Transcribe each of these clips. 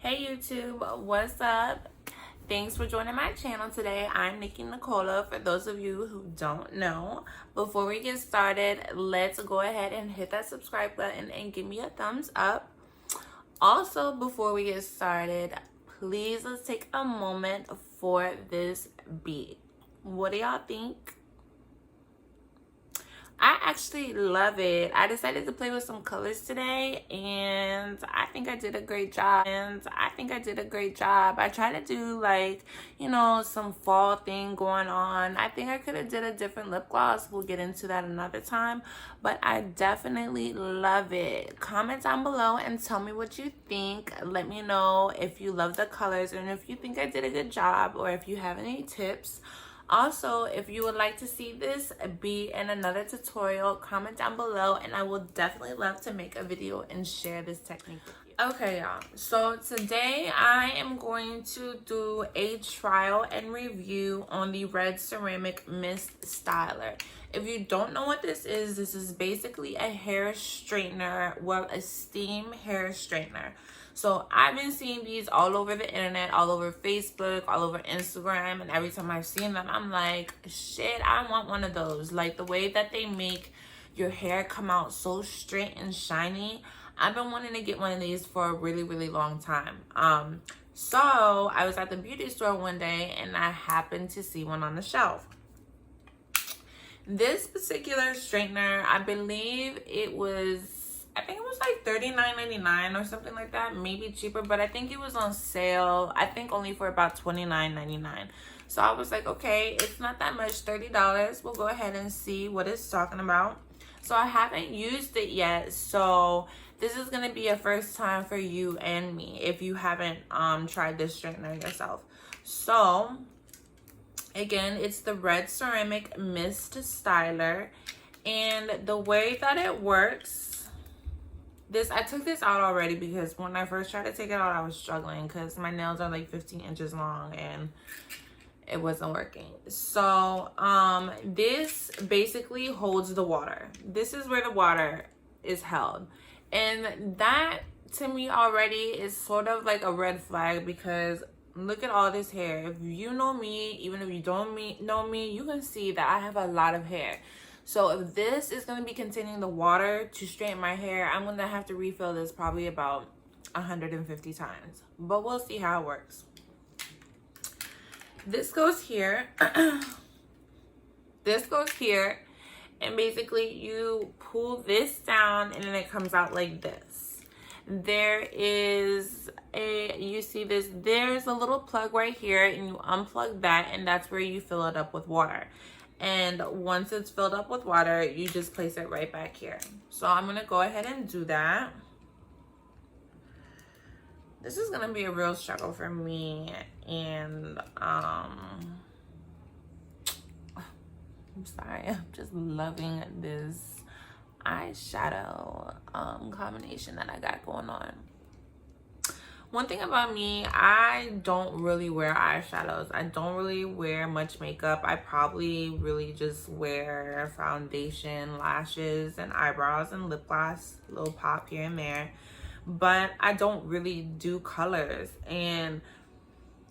Hey YouTube, what's up? Thanks for joining my channel today. I'm Nikki Nicola, for those of you who don't know. Before we get started, let's go ahead and hit that subscribe button and give me a thumbs up. Also, before we get started, please let's take a moment for this beat. What do y'all think? I actually love it. I decided to play with some colors today and I think I did a great job. I tried to do like, some fall thing going on. I think I could have did a different lip gloss. We'll get into that another time, but I definitely love it. Comment down below and tell me what you think. Let me know if you love the colors and if you think I did a good job or if you have any tips. Also, if you would like to see this be in another tutorial, comment down below and I will definitely love to make a video and share this technique with you. Okay, y'all. So today I am going to do a trial and review on the Red Ceramic Mist Styler. If you don't know what this is basically a hair straightener, well, a steam hair straightener. So I've been seeing these all over the internet, all over Facebook, all over Instagram, and every time I've seen them, I'm like, shit, I want one of those. Like the way that they make your hair come out so straight and shiny. I've been wanting to get one of these for a really, really long time. So I was at the beauty store one day and I happened to see one on the shelf. This particular straightener, I believe it was, I think it was like $39.99 or something like that, maybe cheaper, but I think it was on sale. I think only for about $29.99. So I was like, okay, it's not that much, $30. We'll go ahead and see what it's talking about. So I haven't used it yet, so this is gonna be a first time for you and me if you haven't tried this straightener yourself. So again, it's the Red Ceramic Mist Styler, and the way that it works, I took this out already because when I first tried to take it out, I was struggling because my nails are like 15 inches long and it wasn't working. So this basically holds the water. This is where the water is held, and that to me already is sort of like a red flag because look at all this hair. If you know me, even if you don't know me, you can see that I have a lot of hair. So if this is going to be containing the water to straighten my hair, I'm going to have to refill this probably about 150 times. But we'll see how it works. This goes here. This goes here. And basically you pull this down and then it comes out like this. There is you see this, there's a little plug right here and you unplug that and that's where you fill it up with water. And once it's filled up with water, you just place it right back here. So I'm gonna go ahead and do that. This is gonna be a real struggle for me, and I'm sorry, I'm just loving this eyeshadow combination that I got going on. One thing about me, I don't really wear eyeshadows. I don't really wear much makeup. I probably really just wear foundation, lashes, and eyebrows and lip gloss, a little pop here and there. But I don't really do colors. And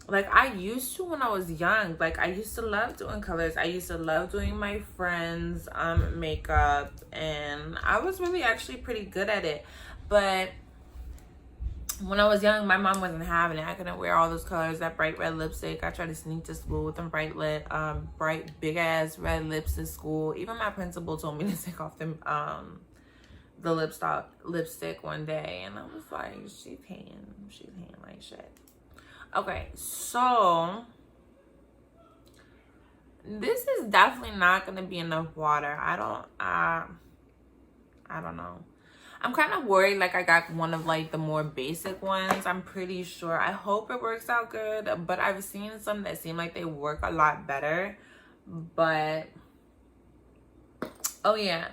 like I used to when I was young, like I used to love doing colors. I used to love doing my friends' makeup, and I was really actually pretty good at it. But when I was young, my mom wasn't having it. I couldn't wear all those colors, that bright red lipstick. I tried to sneak to school with them bright big ass red lips to school. Even my principal told me to take off the lipstick one day, and I was like, she's paying like shit. Okay, so this is definitely not gonna be enough water. I don't know. I'm kind of worried like I got one of like the more basic ones. I'm pretty sure. I hope it works out good, but I've seen some that seem like they work a lot better. But oh yeah,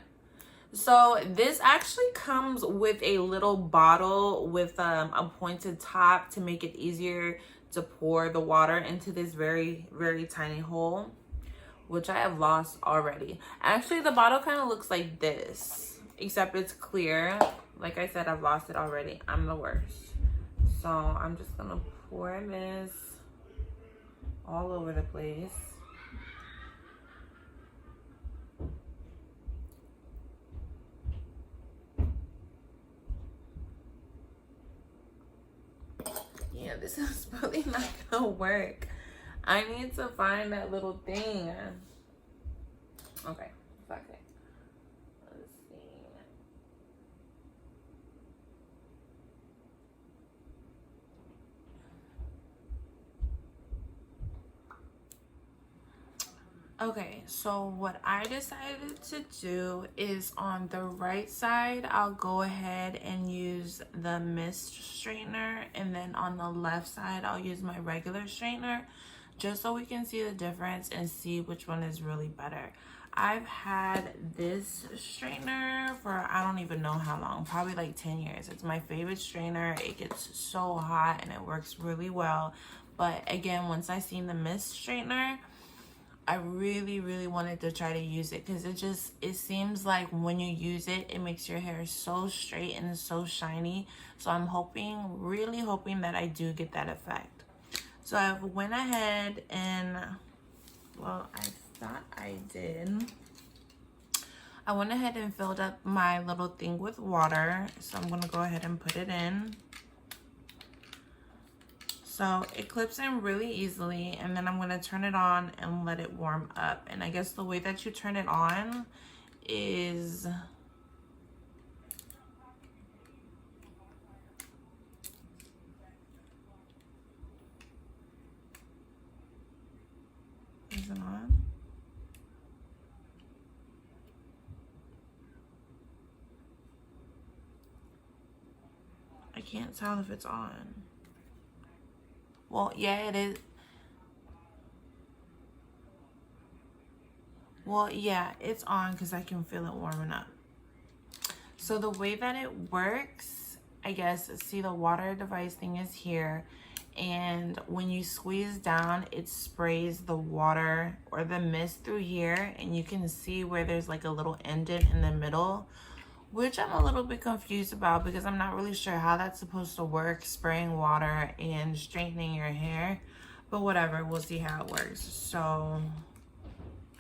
so this actually comes with a little bottle with a pointed top to make it easier to pour the water into this very, very tiny hole, which I have lost already. Actually, the bottle kind of looks like this, except it's clear. Like I said, I've lost it already. I'm the worst. So I'm just gonna pour this all over the place. Yeah, this is probably not gonna work. I need to find that little thing. Okay, fuck it. Let's see. Okay, so what I decided to do is on the right side, I'll go ahead and use the mist straightener, and then on the left side, I'll use my regular straightener, just so we can see the difference and see which one is really better. I've had this straightener for I don't even know how long, probably like 10 years. It's my favorite straightener. It gets so hot and it works really well. But again, once I seen the mist straightener, I really wanted to try to use it because it seems like when you use it, it makes your hair so straight and so shiny. So I'm really hoping that I do get that effect. So I went ahead and, well, I thought I did. I went ahead and filled up my little thing with water. So I'm gonna go ahead and put it in. So it clips in really easily, and then I'm gonna turn it on and let it warm up. And I guess the way that you turn it on is it on? I can't tell if it's on. Well, yeah, it is. Well, yeah, it's on because I can feel it warming up. So the way that it works, I guess, see the water device thing is here. And when you squeeze down, it sprays the water or the mist through here. And you can see where there's like a little indent in the middle, which I'm a little bit confused about because I'm not really sure how that's supposed to work, spraying water and straightening your hair. But whatever, we'll see how it works. So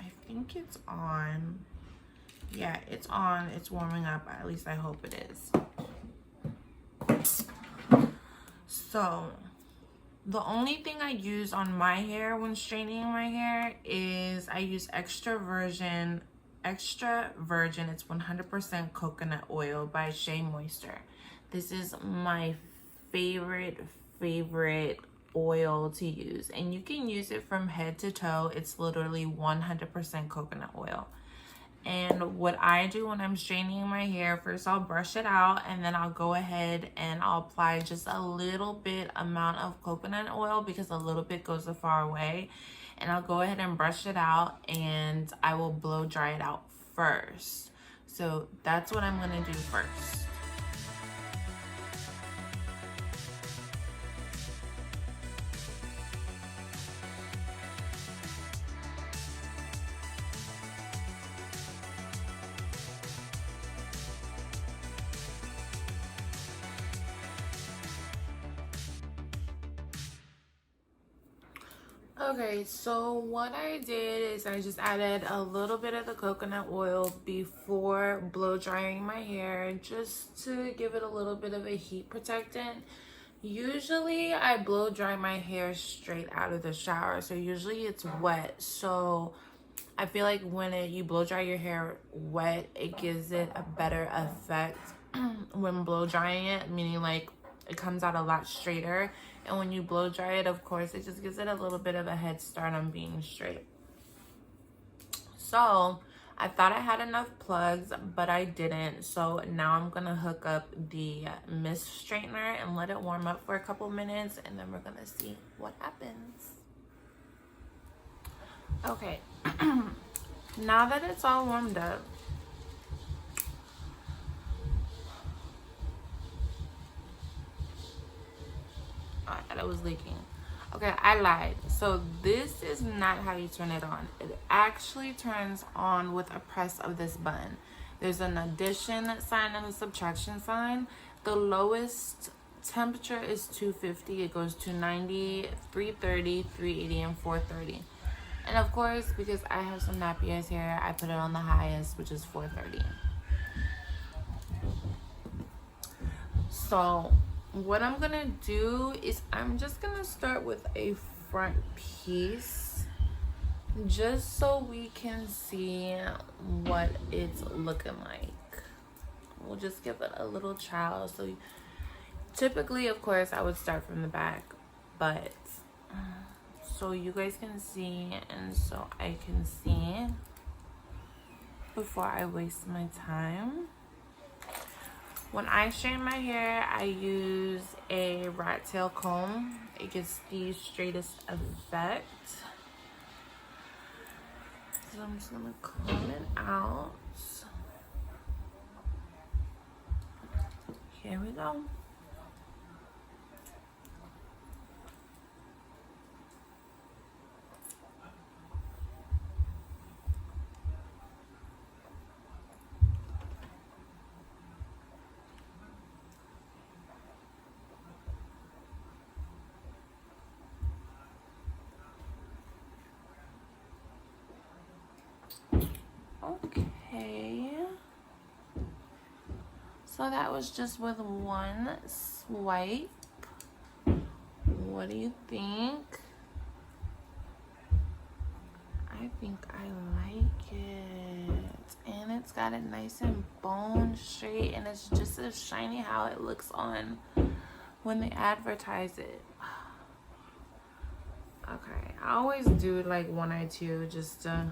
I think it's on. Yeah, it's on. It's warming up. At least I hope it is. So the only thing I use on my hair when straightening my hair is I use extra virgin. It's 100% coconut oil by Shea Moisture. This is my favorite oil to use, and you can use it from head to toe. It's literally 100% coconut oil. And what I do when I'm straightening my hair, first I'll brush it out, and then I'll go ahead and I'll apply just a little bit amount of coconut oil because a little bit goes a far way. And I'll go ahead and brush it out, and I will blow dry it out first. So that's what I'm gonna do first. Okay, so what I did is I just added a little bit of the coconut oil before blow drying my hair, just to give it a little bit of a heat protectant. Usually I blow dry my hair straight out of the shower, so usually it's wet. So I feel like when you blow dry your hair wet, it gives it a better effect when blow drying it, meaning like it comes out a lot straighter. And when you blow dry it, of course, it just gives it a little bit of a head start on being straight. So I thought I had enough plugs, but I didn't. So now I'm gonna hook up the mist straightener and let it warm up for a couple minutes, and then we're gonna see what happens. Okay, now that it's all warmed up, I thought it was leaking. Okay, I lied. So this is not how you turn it on. It actually turns on with a press of this button. There's an addition sign and a subtraction sign. The lowest temperature is 250. It goes 290, 330, 380, and 430. And of course, because I have some nappy ass hair, I put it on the highest, which is 430. So what I'm gonna do is I'm just gonna start with a front piece, just so we can see what it's looking like. We'll just give it a little trial. So typically, of course, I would start from the back, but so you guys can see and so I can see before I waste my time. When I straighten my hair, I use a rat tail comb. It gets the straightest effect. So I'm just gonna comb it out. Here we go. Okay. So that was just with one swipe. What do you think? I think I like it. And it's got it nice and bone straight, and it's just as shiny how it looks on when they advertise it. Okay, I always do like one or two just to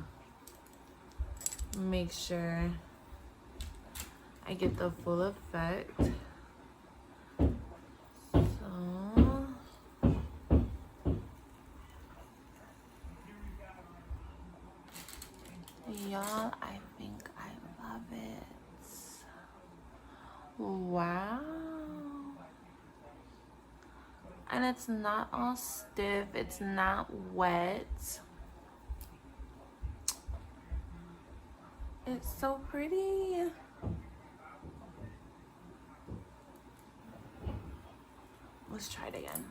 make sure I get the full effect. So y'all, I think I love it. Wow. And it's not all stiff, it's not wet. It's so pretty. Let's try it again.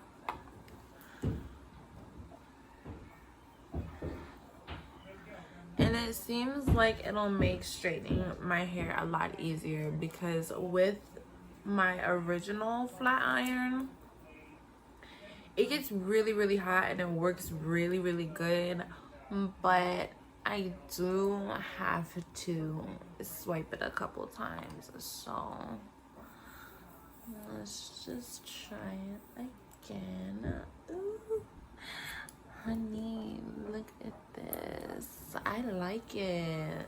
And it seems like it'll make straightening my hair a lot easier, because with my original flat iron, it gets really, really hot and it works really, really good. But I do have to swipe it a couple times. So let's just try it again. Ooh, honey, look at this. I like it.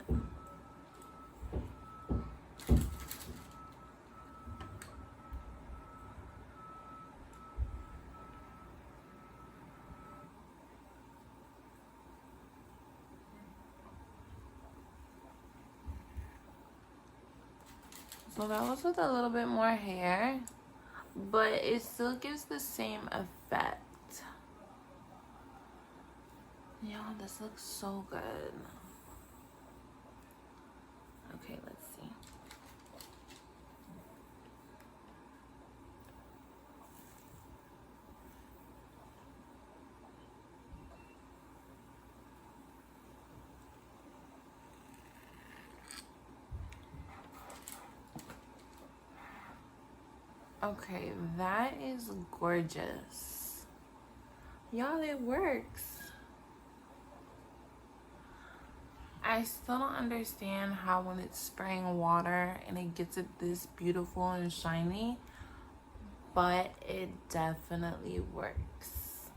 So that was with a little bit more hair, but it still gives the same effect. Y'all, this looks so good. Okay, let's see. Okay, that is gorgeous. Y'all, it works. I still don't understand how when it's spraying water and it gets it this beautiful and shiny, but it definitely works.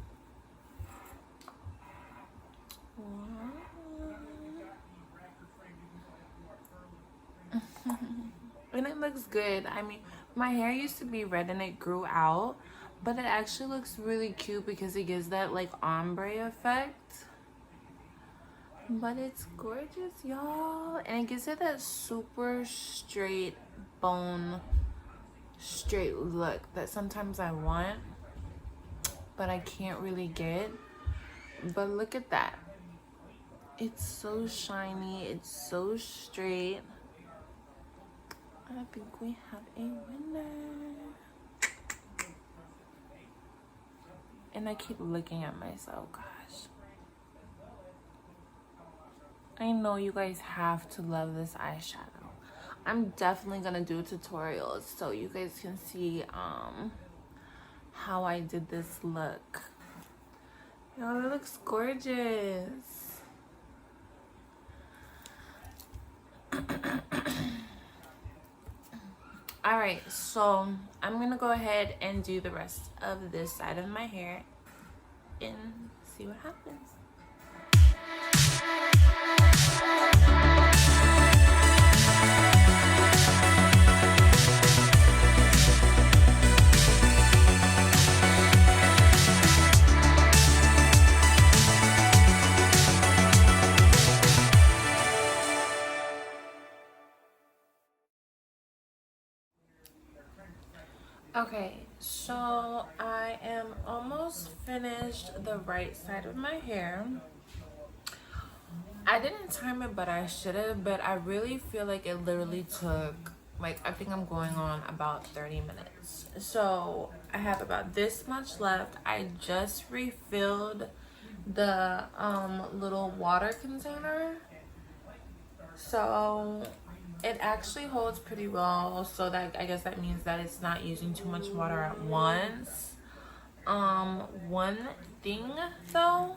And it looks good. I mean, my hair used to be red and it grew out, but it actually looks really cute because it gives that like ombre effect. But it's gorgeous, y'all. And it gives it that super straight bone, straight look that sometimes I want, but I can't really get. But look at that. It's so shiny. It's so straight. I think we have a winner. And I keep looking at myself, gosh. I know you guys have to love this eyeshadow. I'm definitely gonna do tutorials so you guys can see how I did this look. Y'all, it looks gorgeous. Alright, so I'm gonna go ahead and do the rest of this side of my hair and see what happens. Okay, so I am almost finished the right side of my hair. I didn't time it, but I should have, but I really feel like it literally took, like, I think I'm going on about 30 minutes. So I have about this much left. I just refilled the little water container. So it actually holds pretty well, so that I guess that means that it's not using too much water at once. One thing though,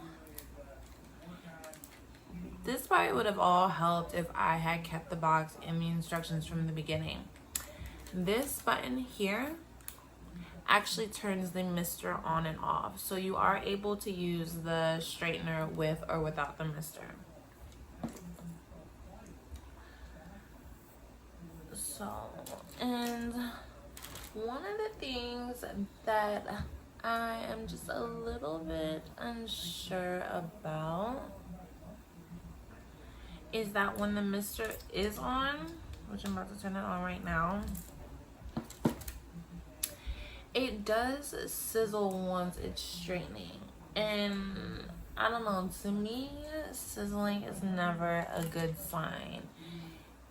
this probably would have all helped if I had kept the box and the instructions from the beginning. This button here actually turns the mister on and off, so you are able to use the straightener with or without the mister. So, and one of the things that I am just a little bit unsure about is that when the mister is on, which I'm about to turn it on right now, it does sizzle once it's straightening. And I don't know, to me, sizzling is never a good sign.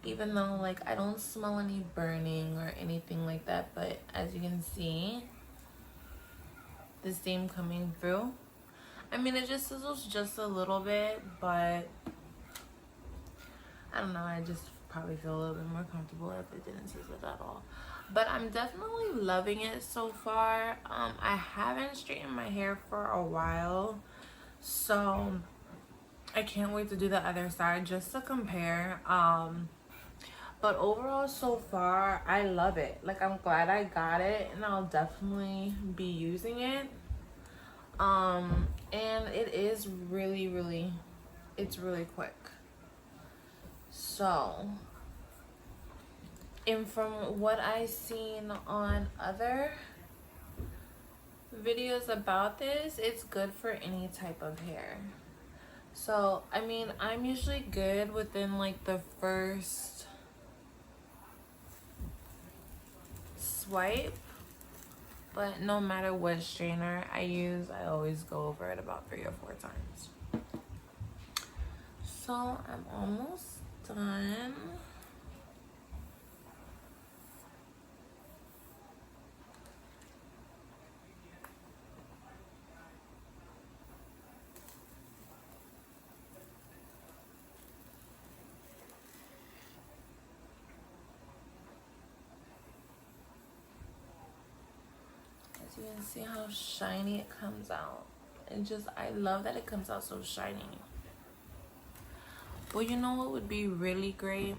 Even though, like, I don't smell any burning or anything like that, but as you can see, the steam coming through. I mean, it just sizzles just a little bit, but I don't know, I just probably feel a little bit more comfortable if it didn't sizzle at all. But I'm definitely loving it so far. I haven't straightened my hair for a while, so I can't wait to do the other side just to compare. But overall, so far, I love it. Like, I'm glad I got it, and I'll definitely be using it. And it is really, it's really quick. So, and from what I've seen on other videos about this, it's good for any type of hair. So, I mean, I'm usually good within like the first swipe, but no matter what strainer I use, I always go over it about 3 or 4 times. So I'm almost done. You can see how shiny it comes out. And just, I love that it comes out so shiny. Well, you know what would be really great?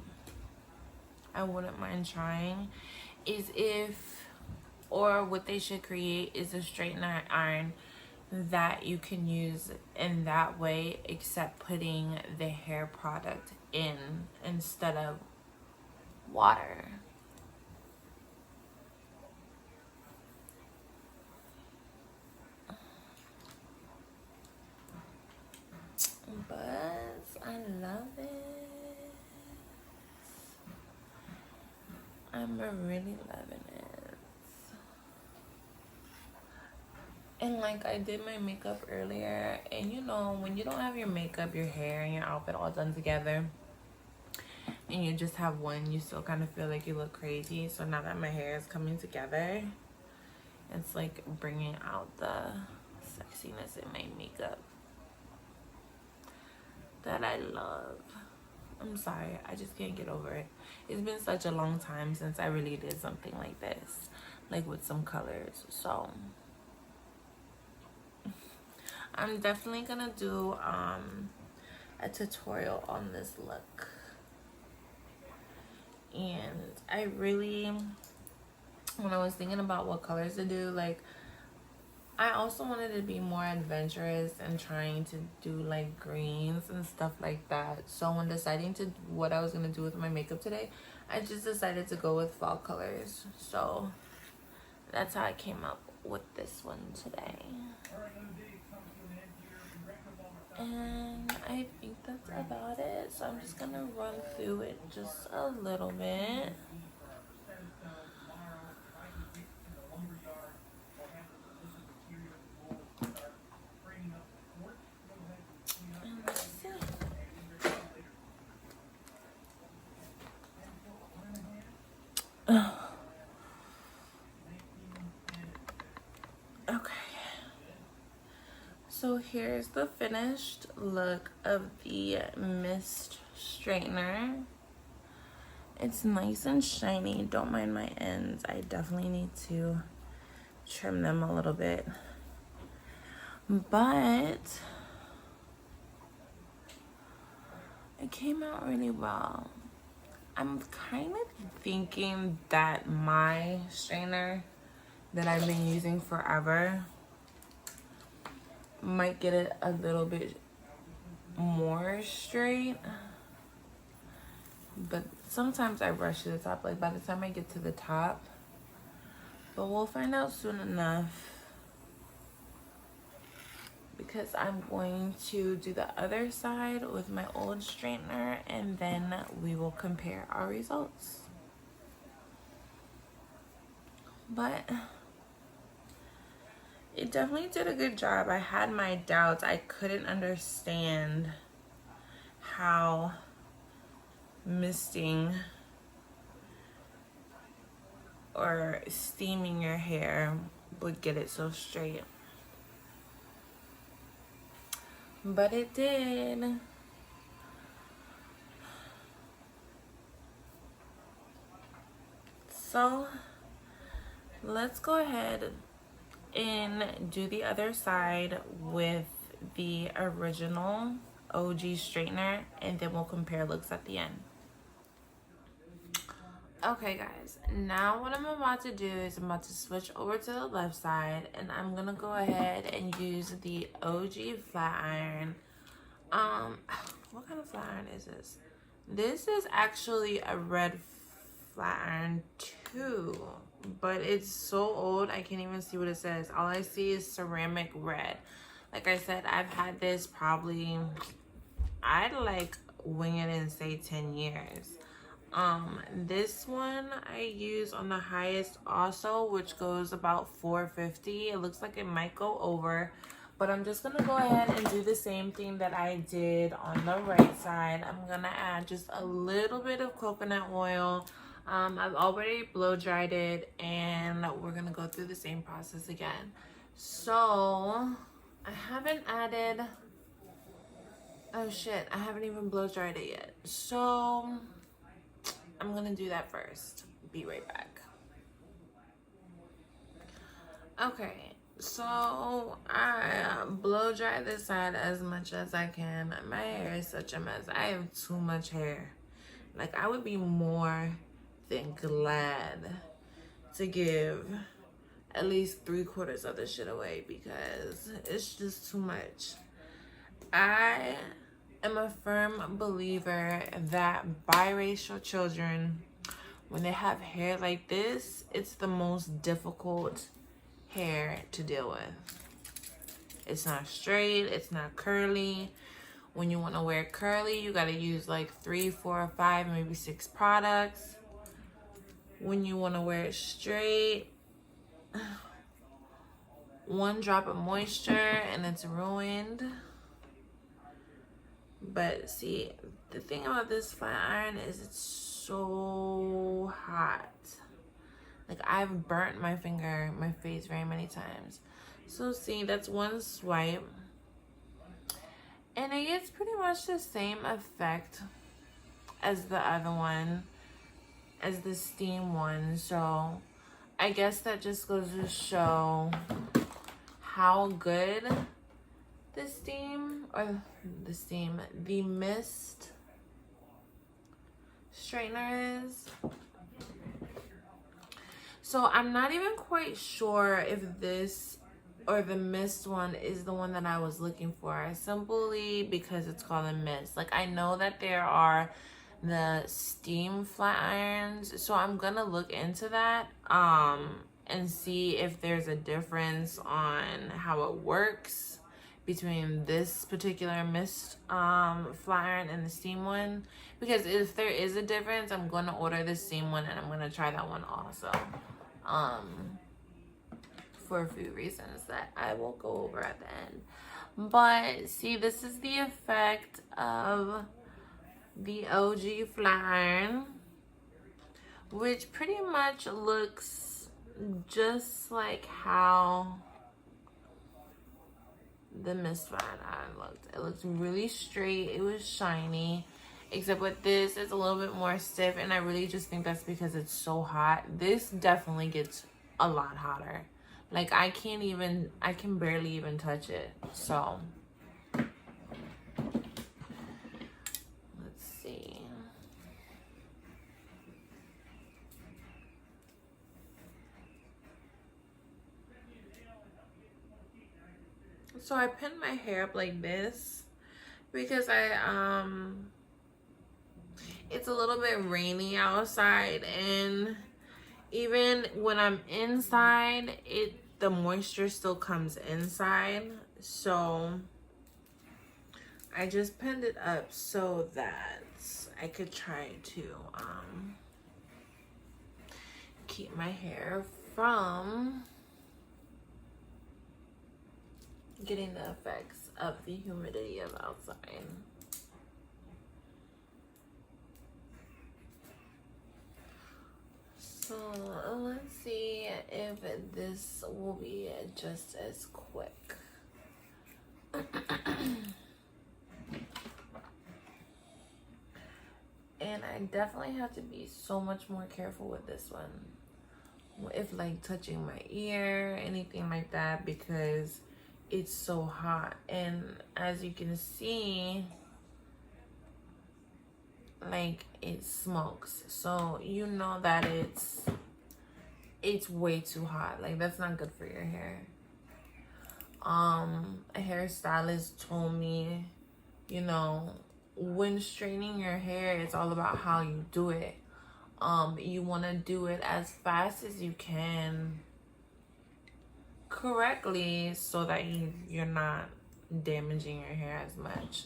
I wouldn't mind trying. Is if, or what they should create is a straightener iron that you can use in that way, except putting the hair product in instead of water. But I love it. I'm really loving it. And like, I did my makeup earlier, and you know, when you don't have your makeup, your hair, and your outfit all done together, and you just have one, you still kind of feel like you look crazy. So now that my hair is coming together, it's like bringing out the sexiness in my makeup that I love. I'm sorry, I just can't get over it. It's been such a long time since I really did something like this, like with some colors. So I'm definitely gonna do a tutorial on this look. And I really, when I was thinking about what colors to do, like I also wanted to be more adventurous and trying to do like greens and stuff like that. So when deciding to what I was gonna do with my makeup today, I just decided to go with fall colors. So that's how I came up with this one today. And I think that's about it. So I'm just gonna run through it just a little bit. Okay, so here's the finished look of the mist straightener. It's nice and shiny. Don't mind my ends. I definitely need to trim them a little bit, but it came out really well. I'm kind of thinking that my strainer that I've been using forever might get it a little bit more straight, but sometimes I brush to the top, like by the time I get to the top, but we'll find out soon enough, because I'm going to do the other side with my old straightener and then we will compare our results. But it definitely did a good job. I had my doubts. I couldn't understand how misting or steaming your hair would get it so straight. But it did. So let's go ahead and do the other side with the original OG straightener, and then we'll compare looks at the end. Okay guys, now what I'm about to do is I'm about to switch over to the left side, and I'm gonna go ahead and use the OG flat iron. What kind of flat iron is this? This is actually a red flat iron too, but it's so old I can't even see what it says. All I see is ceramic red. Like I said, I've had this probably, I'd like wing it and say 10 years. This one I use on the highest also, which goes about 450. It looks like it might go over, but I'm just gonna go ahead and do the same thing that I did on the right side. I'm gonna add just a little bit of coconut oil. I've already blow dried it, and we're gonna go through the same process again. So I haven't added, oh shit, I haven't even blow dried it yet. So I'm gonna do that first. Be right back. Okay, so I blow dry this side as much as I can. My hair is such a mess. I have too much hair. Like, I would be more than glad to give at least 3/4 of the shit away because it's just too much. I am a firm believer that biracial children, when they have hair like this, it's the most difficult hair to deal with. It's not straight, it's not curly. When you want to wear curly, you got to use like 3, 4, 5, maybe 6 products. When you want to wear it straight, 1 drop of moisture and it's ruined. But see, the thing about this flat iron is it's so hot. Like, I've burnt my finger, my face very many times. So see, that's one swipe. And it gets pretty much the same effect as the other one, as the steam one. So I guess that just goes to show how good the mist straightener is. So I'm not even quite sure if this or the mist one is the one that I was looking for, simply because it's called a mist. Like, I know that there are the steam flat irons, so I'm gonna look into that and see if there's a difference on how it works between this particular mist flat iron and the steam one, because if there is a difference, I'm gonna order the steam one and I'm gonna try that one also, for a few reasons that I will go over at the end. But see, this is the effect of the OG flat iron, which pretty much looks just like how the mist flat iron looked. It looks really straight. It was shiny. Except with this, it's a little bit more stiff, and I really just think that's because it's so hot. This definitely gets a lot hotter. Like, I can barely even touch it. So let's see. So I pinned my hair up like this because it's a little bit rainy outside, and even when I'm inside, the moisture still comes inside. So I just pinned it up so that I could try to keep my hair from getting the effects of the humidity of outside. So let's see if this will be just as quick. And I definitely have to be so much more careful with this one, if like touching my ear, anything like that, because it's so hot. And as you can see, like, it smokes, so you know that it's way too hot. Like, that's not good for your hair. A hairstylist told me, you know, when straightening your hair, it's all about how you do it. You want to do it as fast as you can correctly, so that you're not damaging your hair as much.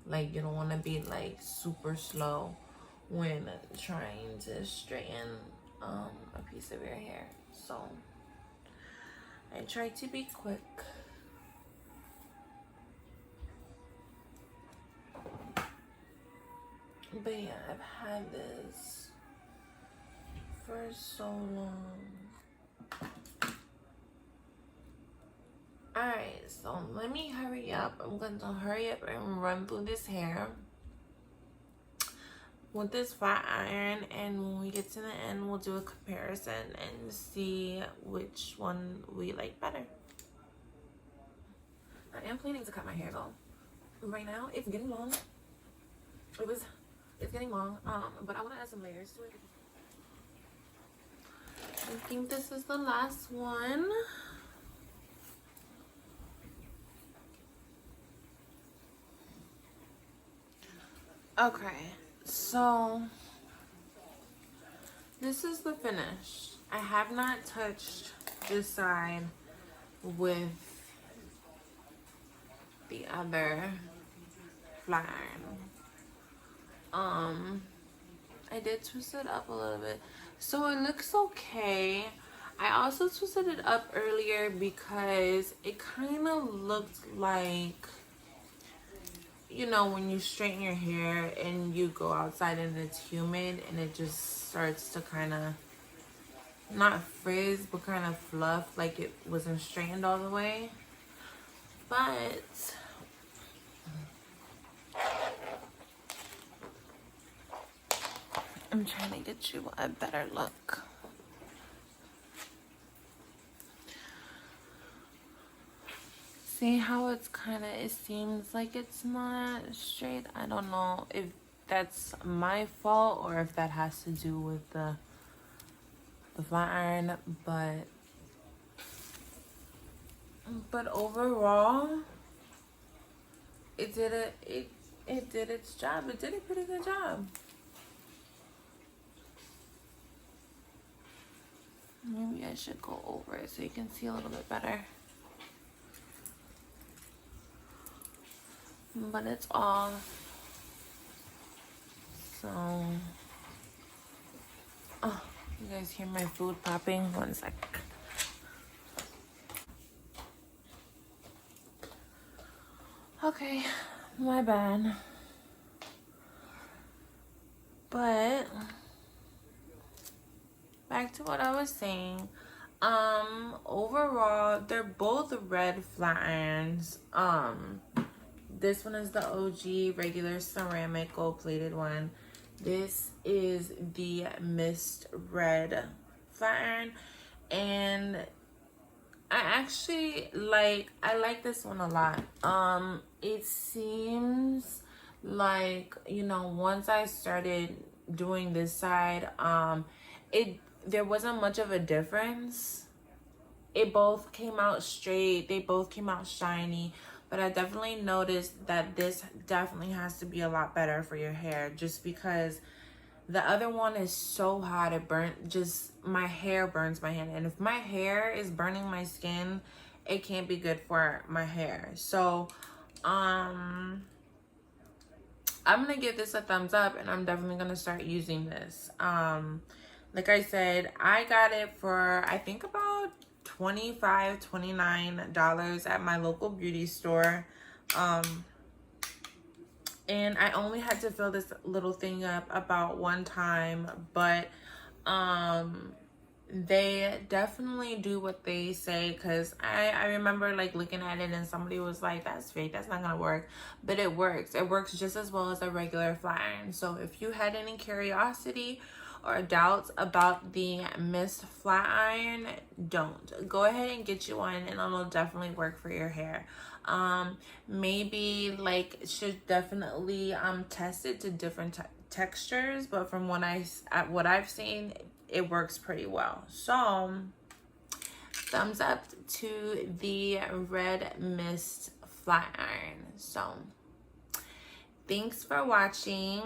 Like, you don't want to be like super slow when trying to straighten a piece of your hair. So I try to be quick. But yeah, I've had this for so long. Alright, so let me hurry up. I'm going to hurry up and run through this hair with this flat iron, and when we get to the end, we'll do a comparison and see which one we like better. I am planning to cut my hair though. Right now, it's getting long. It's getting long, but I want to add some layers to it. I think this is the last one. Okay, so this is the finish. I have not touched this side with the other flat iron. I did twist it up a little bit, so it looks okay. I also twisted it up earlier because it kind of looked like, you know, when you straighten your hair and you go outside and it's humid and it just starts to kind of not frizz, but kind of fluff, like it wasn't straightened all the way. But I'm trying to get you a better look. See how it's kind of, it seems like it's not straight. I don't know if that's my fault or if that has to do with the flat iron, but overall it did its job. It did a pretty good job. Maybe I should go over it so you can see a little bit better. But it's off. So, oh, you guys hear my food popping? 1 sec. Okay, my bad. But back to what I was saying. Overall, they're both red flat irons. This one is the OG regular ceramic gold plated one. This is the mist red flat iron, and I like this one a lot. It seems like, you know, once I started doing this side, there wasn't much of a difference. It both came out straight, they both came out shiny, but I definitely noticed that this definitely has to be a lot better for your hair, just because the other one is so hot, it burnt, just my hair burns my hand, and if my hair is burning my skin, it can't be good for my hair. So I'm gonna give this a thumbs up, and I'm definitely gonna start using this. Like I said, I got it for I think about $29 at my local beauty store, and I only had to fill this little thing up about 1 time, but they definitely do what they say, because I remember like looking at it and somebody was like, that's fake, that's not gonna work, but it works just as well as a regular flat iron. So if you had any curiosity or doubts about the mist flat iron, don't. Go ahead and get you one, and it'll definitely work for your hair. Maybe like should definitely test it to different textures, but from what I've seen, it works pretty well. So thumbs up to the red mist flat iron. So thanks for watching.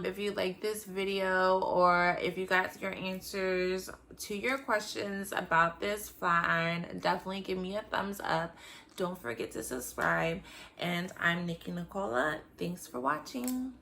If you like this video, or if you got your answers to your questions about this flat iron, definitely give me a thumbs up. Don't forget to subscribe. And I'm Nikki Nicola. Thanks for watching.